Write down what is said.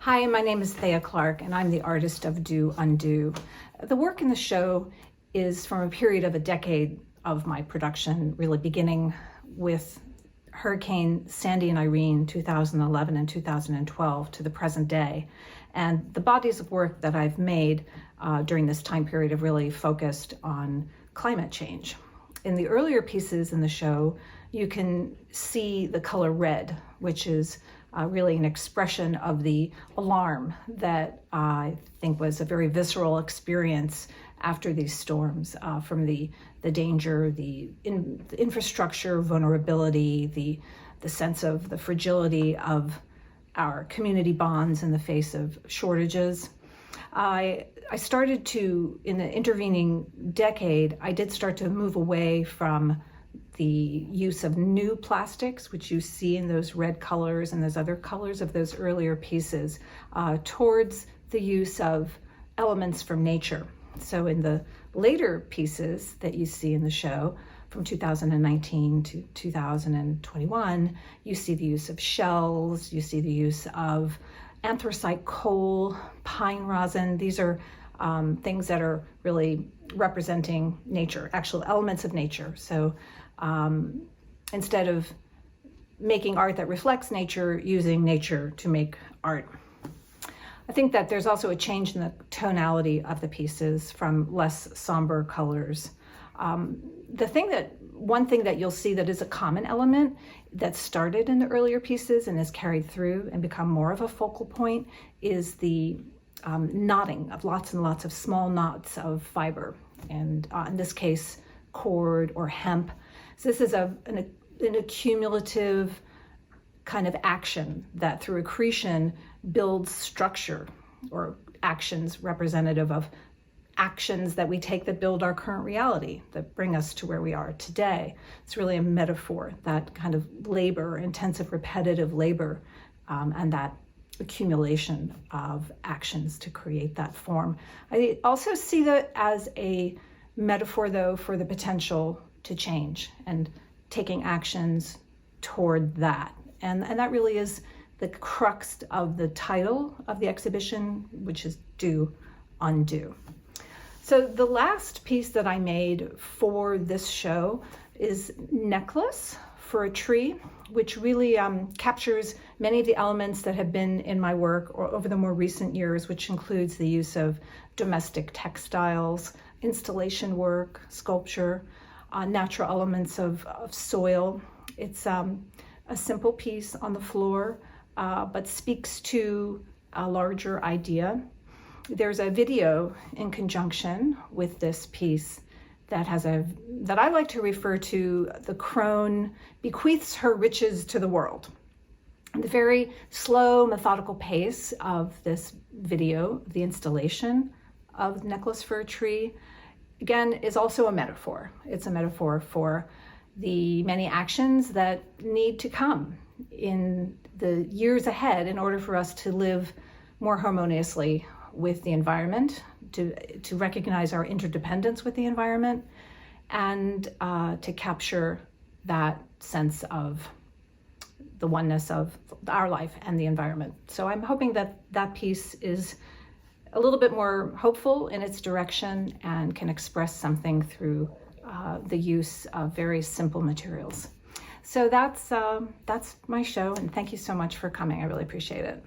Hi, my name is Thea Clark, and I'm the artist of Do Undo. The work in the show is from a period of a decade of my production, really beginning with Hurricane Sandy and Irene, 2011 and 2012, to the present day. And the bodies of work that I've made during this time period have really focused on climate change. In the earlier pieces in the show, you can see the color red, which is really an expression of the alarm that I think was a very visceral experience after these storms, from the danger, the infrastructure vulnerability, the sense of the fragility of our community bonds in the face of shortages. I started to, in the intervening decade, I did start to move away from the use of new plastics, which you see in those red colors and those other colors of those earlier pieces, towards the use of elements from nature. So in the later pieces that you see in the show, from 2019 to 2021, you see the use of shells, you see the use of anthracite coal, pine rosin. These are things that are really representing nature, actual elements of nature. So instead of making art that reflects nature, using nature to make art. I think that there's also a change in the tonality of the pieces from less somber colors. One thing that you'll see that is a common element that started in the earlier pieces and is carried through and become more of a focal point is the knotting of lots and lots of small knots of fiber, and in this case, cord or hemp. So this is an accumulative kind of action that through accretion builds structure, or actions representative of actions that we take that build our current reality, that bring us to where we are today. It's really a metaphor, that kind of labor, intensive repetitive labor, and that accumulation of actions to create that form. I also see that as a metaphor, though, for the potential to change and taking actions toward that. And that really is the crux of the title of the exhibition, which is Do Undo. So the last piece that I made for this show is Necklace for a Tree, which really captures many of the elements that have been in my work or over the more recent years, which includes the use of domestic textiles, installation work, sculpture, natural elements of soil. It's a simple piece on the floor, but speaks to a larger idea. There's a video in conjunction with this piece that I like to refer to: the crone bequeaths her riches to the world. And the very slow, methodical pace of this video, the installation of Necklace for a Tree, again, is also a metaphor. It's a metaphor for the many actions that need to come in the years ahead in order for us to live more harmoniously with the environment, to recognize our interdependence with the environment, and to capture that sense of the oneness of our life and the environment. So I'm hoping that that piece is a little bit more hopeful in its direction and can express something through the use of very simple materials. So that's my show, and thank you so much for coming. I really appreciate it.